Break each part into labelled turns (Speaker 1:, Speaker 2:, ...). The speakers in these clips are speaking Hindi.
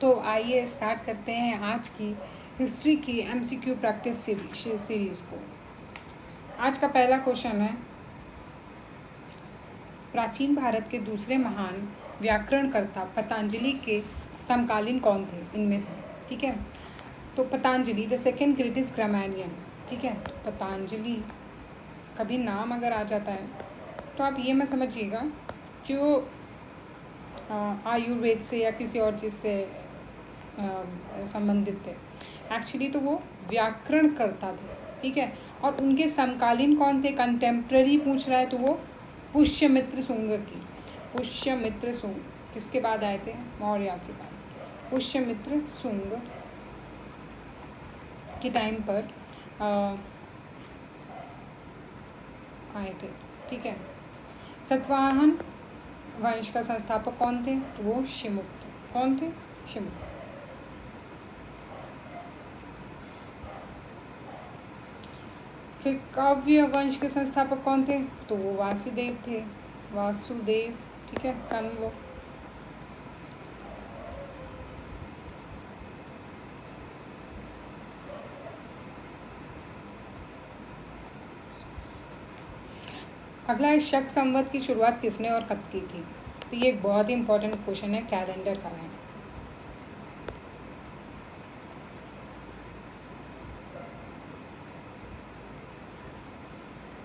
Speaker 1: तो आइए स्टार्ट करते हैं आज की हिस्ट्री की एमसीक्यू प्रैक्टिस सीरीज़ को। आज का पहला क्वेश्चन है, प्राचीन भारत के दूसरे महान व्याकरणकर्ता पतंजलि के समकालीन कौन थे इनमें से? ठीक है, तो पतंजलि द सेकेंड ग्रेटेस्ट ग्रामैरियन। ठीक है, तो पतंजलि का भी नाम अगर आ जाता है तो आप ये मत समझिएगा जो आयुर्वेद से या किसी और चीज़ से संबंधित थे। एक्चुअली तो वो व्याकरण करता थे। ठीक है, और उनके समकालीन कौन थे, कंटेम्प्रेरी पूछ रहा है तो वो पुष्यमित्र शुंग की। पुष्यमित्र शुंग किसके बाद आए थे? मौर्य के बाद। पुष्यमित्र शुंग के टाइम पर आए थे। ठीक है, सातवाहन वंश का संस्थापक कौन थे? तो वो शिमुक थे। कौन थे? शिमुक। फिर काव्य वंश के संस्थापक कौन थे? तो वो वासुदेव थे। वासुदेव। ठीक है, कण्व। अगला है, शक संवत की शुरुआत किसने और कब की थी? तो ये एक बहुत ही इंपॉर्टेंट क्वेश्चन है, कैलेंडर का है।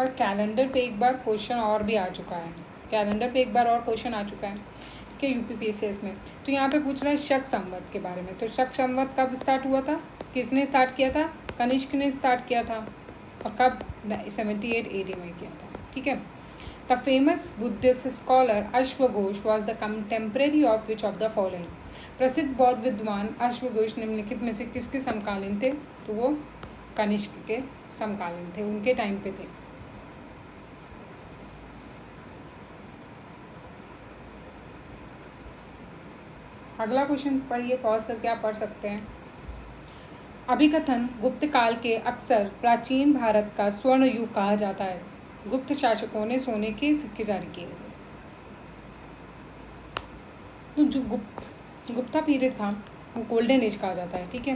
Speaker 1: और कैलेंडर पे एक बार क्वेश्चन और भी आ चुका है। कैलेंडर पे एक बार और क्वेश्चन आ चुका है कि यूपीपीएससी में। तो यहाँ पे पूछ रहा है शक संवत के बारे में। तो शक संवत कब स्टार्ट हुआ था? किसने स्टार्ट किया था? कनिष्क ने स्टार्ट किया था। और कब? 78 AD में किया था। ठीक है, द फेमस बुद्धिस्ट स्कॉलर अश्वघोष was the contemporary of which of the following? प्रसिद्ध बौद्ध विद्वान अश्वघोष निम्नलिखित में से किसके समकालीन थे? तो वो कनिष्क के समकालीन थे, उनके टाइम पे थे। अगला क्वेश्चन पढ़िए, पॉज करके आप पढ़ सकते हैं। अभिकथन गुप्त काल के अक्सर प्राचीन भारत का स्वर्ण युग कहा जाता है। गुप्त शासकों ने सोने के सिक्के जारी किए थे। तो जो गुप्ता पीरियड था वो गोल्डन एज कहा जाता है। ठीक है,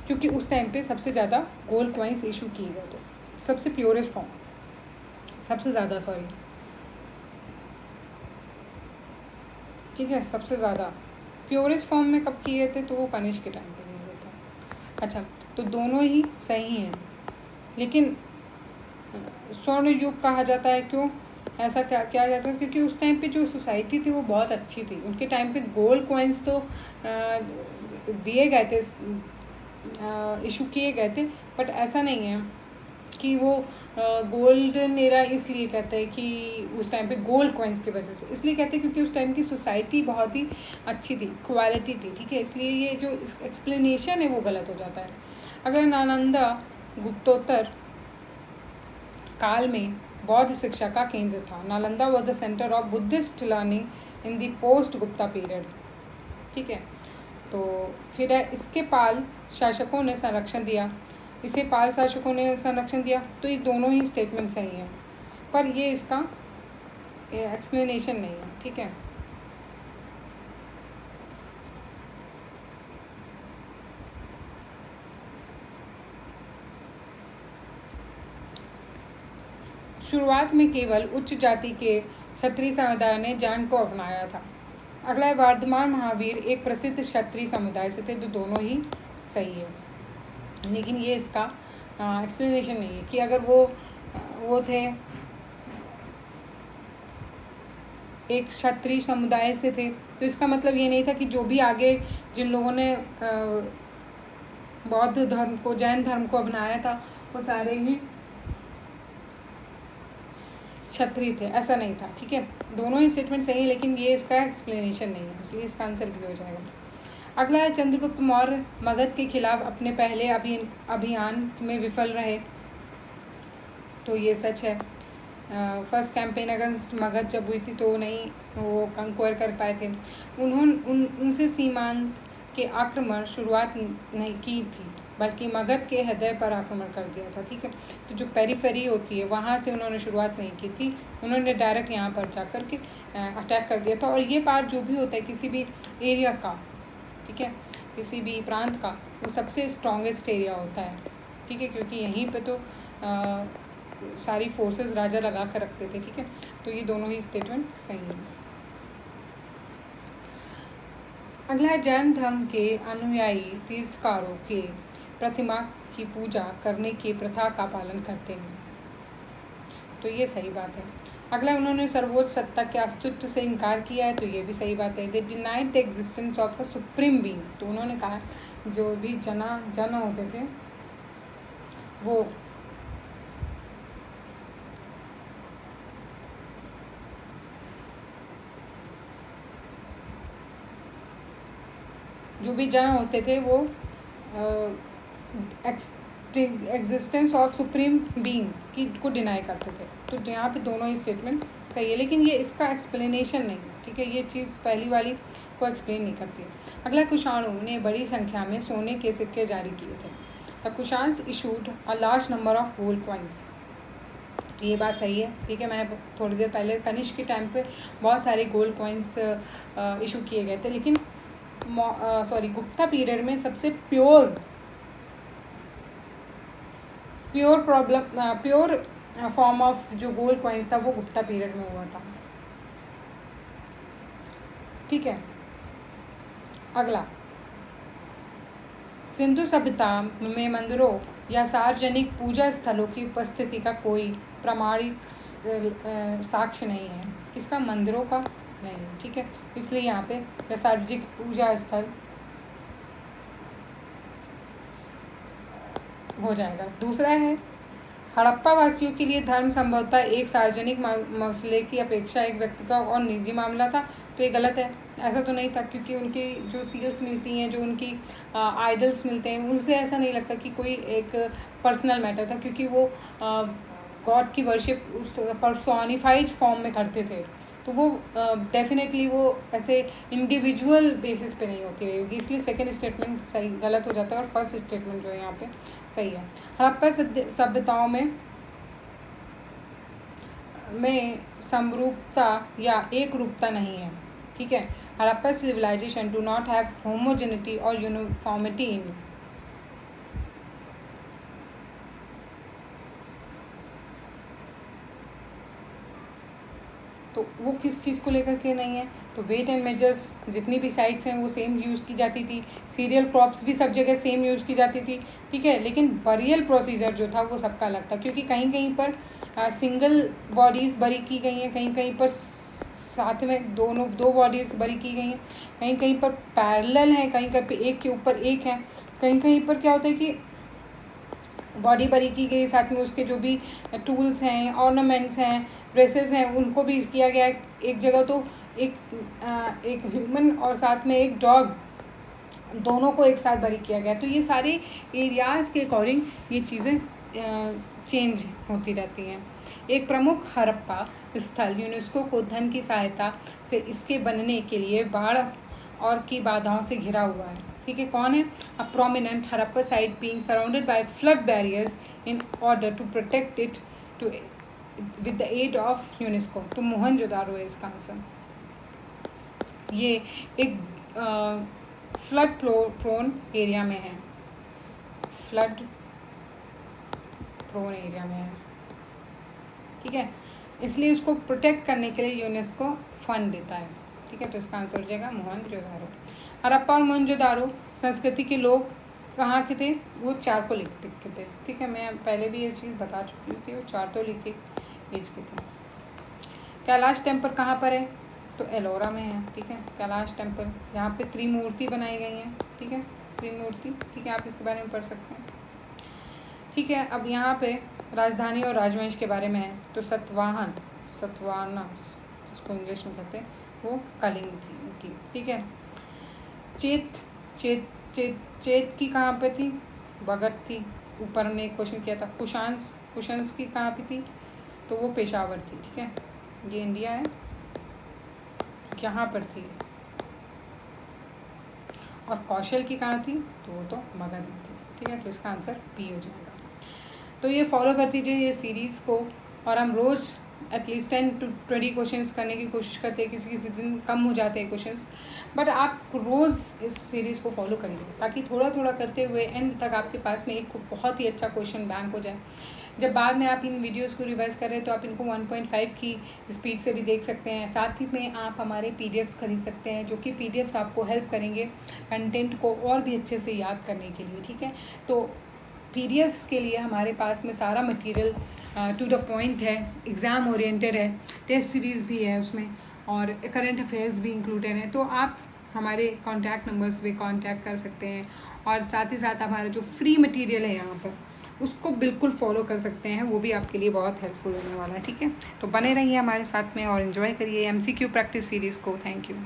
Speaker 1: क्योंकि उस टाइम पे सबसे ज़्यादा गोल्ड कॉइन्स इशू किए गए थे, सबसे प्योरेस्ट फॉर्म, सबसे ज़्यादा ठीक है, सबसे ज़्यादा प्योरेस्ट फॉर्म में कब किए थे? तो वो कनिष्क के टाइम पे किए गए थे। अच्छा, तो दोनों ही सही हैं, लेकिन स्वर्ण युग कहा जाता है क्यों? ऐसा क्या किया जाता है? क्योंकि उस टाइम पे जो सोसाइटी थी वो बहुत अच्छी थी। उनके टाइम पे गोल्ड कॉइन्स तो दिए गए थे, इशू किए गए थे, बट ऐसा नहीं है कि वो गोल्डन एरा इसलिए कहते हैं कि उस टाइम पे गोल्ड कॉइन्स की वजह से, इसलिए कहते हैं क्योंकि उस टाइम की सोसाइटी बहुत ही अच्छी थी, क्वालिटी थी। ठीक है, इसलिए ये जो एक्सप्लेनेशन है वो गलत हो जाता है। अगर नालंदा गुप्तोत्तर काल में बौद्ध शिक्षा का केंद्र था। Nalanda was the centre of Buddhist learning in the post Gupta period. ठीक है, तो फिर इसके पाल शासकों ने संरक्षण दिया, इसे पाल शासकों ने संरक्षण दिया। तो ये दोनों ही स्टेटमेंट सही हैं, पर ये इसका एक्सप्लेनेशन नहीं है। ठीक है, शुरुआत में केवल उच्च जाति के क्षत्रिय समुदाय ने जैन को अपनाया था। अगला है, वर्धमान महावीर एक प्रसिद्ध क्षत्रिय समुदाय से थे। तो दोनों ही सही है, लेकिन ये इसका एक्सप्लेनेशन नहीं है कि अगर वो थे एक क्षत्रिय समुदाय से थे तो इसका मतलब ये नहीं था कि जो भी आगे जिन लोगों ने बौद्ध धर्म को, जैन धर्म को अपनाया था वो सारे ही क्षत्रिय थे, ऐसा नहीं था। ठीक है, दोनों ही स्टेटमेंट सही है, लेकिन ये इसका एक्सप्लेनेशन नहीं है, इसलिए इसका आंसर भी हो जाएगा। अगला है, चंद्रगुप्त मौर्य मगध के खिलाफ अपने पहले अभियान में विफल रहे। तो ये सच है। फर्स्ट कैंपेन अगेंस्ट मगध जब हुई थी तो नहीं वो कंक्वायर कर पाए थे। उनसे सीमांत के आक्रमण शुरुआत नहीं की थी, बल्कि मगध के हृदय पर आक्रमण कर दिया था। ठीक है, तो जो पेरीफेरी होती है वहाँ से उन्होंने शुरुआत नहीं की थी, उन्होंने डायरेक्ट यहाँ पर जा कर के अटैक कर दिया था। और ये पार्ट जो भी होता है किसी भी एरिया का, ठीक है, किसी भी प्रांत का वो सबसे स्ट्रॉन्गेस्ट एरिया होता है, ठीक है, क्योंकि यहीं पे तो सारी फोर्सेस राजा लगा कर रखते थे, ठीक है। तो ये दोनों ही स्टेटमेंट सही है। अगला है, जैन धर्म के अनुयायी तीर्थकारों के प्रतिमा की पूजा करने की प्रथा का पालन करते हैं, तो ये सही बात है। अगला, उन्होंने सर्वोच्च सत्ता के अस्तित्व से इनकार किया है, तो ये भी सही बात है। दे denied the existence of a supreme being, तो उन्होंने कहा जो भी जन होते थे वो एग्जिस्टेंस ऑफ सुप्रीम बीइंग की को डिनाई करते थे। तो यहाँ पे दोनों ही स्टेटमेंट सही है, लेकिन ये इसका एक्सप्लेनेशन नहीं, ठीक है, ये चीज़ पहली वाली को एक्सप्लेन नहीं करती है। अगला, कुषाणों ने बड़ी संख्या में सोने के सिक्के जारी किए थे। The Kushans issued a large number of gold coins, ये बात सही है, ठीक है। मैंने थोड़ी देर पहले कनिष्क के टाइम पे बहुत सारे गोल्ड कॉइन्स इशू किए गए थे, लेकिन गुप्ता पीरियड में सबसे प्योर फॉर्म ऑफ जो गोल्ड कॉइन्स था वो गुप्ता पीरियड में हुआ था, ठीक है। अगला, सिंधु सभ्यता में मंदिरों या सार्वजनिक पूजा स्थलों की उपस्थिति का कोई प्रामाणिक साक्ष्य नहीं है। किसका? मंदिरों का नहीं, ठीक है, इसलिए यहाँ पे सार्वजनिक पूजा स्थल हो जाएगा। दूसरा है, हड़प्पा वासियों के लिए धर्म संभवतः एक सार्वजनिक मसले की अपेक्षा एक व्यक्ति का और निजी मामला था, तो ये गलत है। ऐसा तो नहीं था, क्योंकि उनकी जो सील्स मिलती हैं, जो उनकी आइडल्स मिलते हैं, उनसे ऐसा नहीं लगता कि कोई एक पर्सनल मैटर था, क्योंकि वो गॉड की वर्शिप उस पर्सोनिफाइड फॉर्म में करते थे, तो वो डेफिनेटली वो ऐसे इंडिविजुअल बेसिस पे नहीं होती रहेगी, इसलिए सेकंड स्टेटमेंट सही गलत हो जाता है और फर्स्ट स्टेटमेंट जो है यहाँ पे सही है। हड़प्पा सभ्यताओं में समरूपता या एक रूपता नहीं है, ठीक है। Harappa civilization do not have homogeneity और यूनिफॉर्मिटी इन, तो वो किस चीज़ को लेकर के नहीं है? तो वेट एंड मेजर्स जितनी भी साइट्स हैं वो सेम यूज़ की जाती थी, सीरियल क्रॉप्स भी सब जगह सेम यूज़ की जाती थी, ठीक है। लेकिन बरियल प्रोसीजर जो था वो सबका अलग था, क्योंकि कहीं कहीं पर सिंगल बॉडीज़ बरी की गई हैं, कहीं कहीं पर साथ में दो बॉडीज़ बरी की गई हैं, कहीं कहीं पर पैरेलल हैं, कहीं कहीं पर एक के ऊपर एक है, कहीं कहीं पर क्या होता है कि बॉडी बरी की गई, साथ में उसके जो भी टूल्स हैं, ऑर्नामेंट्स हैं, ड्रेसेस हैं, उनको भी किया गया। एक जगह तो एक ह्यूमन और साथ में एक डॉग, दोनों को एक साथ बरी किया गया। तो ये सारे एरियाज़ के अकॉर्डिंग ये चीज़ें चेंज होती रहती हैं। एक प्रमुख हड़प्पा स्थल यूनेस्को को धन की सहायता से इसके बनने के लिए बाढ़ और की बाधाओं से घिरा हुआ है, ठीक है। कौन है? A prominent Harappa site being surrounded by flood barriers in order to protect it to with the aid of UNESCO, तो मोहनजोदारो है इसका आंसर। ये एक फ्लड प्रोन एरिया में है, फ्लड प्रोन एरिया में है, ठीक है, इसलिए इसको प्रोटेक्ट करने के लिए यूनेस्को फंड देता है, ठीक है। तो इसका आंसर हो जाएगा मोहनजोदारो। हड़प्पा और मोहनजोदारो संस्कृति के लोग कहाँ के थे? वो चारकोलिक के थे, ठीक है। मैं पहले भी ये चीज़ बता चुकी हूँ कि वो चारकोलिक एज के थे। कैलाश टेम्पल कहाँ पर है? तो एलोरा में है, ठीक है। कैलाश टेम्पल, यहाँ पे त्रिमूर्ति बनाई गई हैं, ठीक है, त्रिमूर्ति, ठीक है, आप इसके बारे में पढ़ सकते हैं, ठीक है। अब यहाँ पे राजधानी और राजवंश के बारे में है, तो सतवाहन जिसको इंग्लिश में कहते हैं, वो कलिंग थी, ठीक है। चेत की कहाँ पे थी? भगत थी, ऊपर हमने एक क्वेश्चन किया था। कुशांस की कहाँ पे थी? तो वो पेशावर थी, ठीक है। ये इंडिया है, यहाँ पर थी। और कौशल की कहाँ थी? तो वो तो मगध में थी, ठीक है। तो इसका आंसर बी हो जाएगा। तो ये फॉलो कर दीजिए ये सीरीज़ को, और हम रोज़ एटलीस्ट 10 to 20 क्वेश्चंस करने की कोशिश करते हैं, किसी किसी दिन कम हो जाते हैं क्वेश्चंस, बट आप रोज़ इस सीरीज़ को फॉलो करिए ताकि थोड़ा थोड़ा करते हुए एंड तक आपके पास में एक बहुत ही अच्छा क्वेश्चन बैंक हो जाए। जब बाद में आप इन वीडियोस को रिवाइज कर रहे हैं तो आप इनको 1.5 की स्पीड से भी देख सकते हैं। साथ ही में आप हमारे PDF खरीद सकते हैं, जो कि PDFs आपको हेल्प करेंगे कंटेंट को और भी अच्छे से याद करने के लिए, ठीक है। तो PDFs के लिए हमारे पास में सारा मटेरियल टू द पॉइंट है, एग्ज़ाम ओरिएंटेड है, टेस्ट सीरीज़ भी है उसमें और करंट अफेयर्स भी इंक्लूडेड हैं। तो आप हमारे कॉन्टैक्ट नंबर्स पे कॉन्टैक्ट कर सकते हैं और साथ ही साथ हमारा जो फ्री मटेरियल है यहाँ पर उसको बिल्कुल फॉलो कर सकते हैं, वो भी आपके लिए बहुत हेल्पफुल होने वाला है, ठीक है। तो बने रहिए हमारे साथ में और इन्जॉय करिए MCQ प्रैक्टिस सीरीज़ को। Thank you.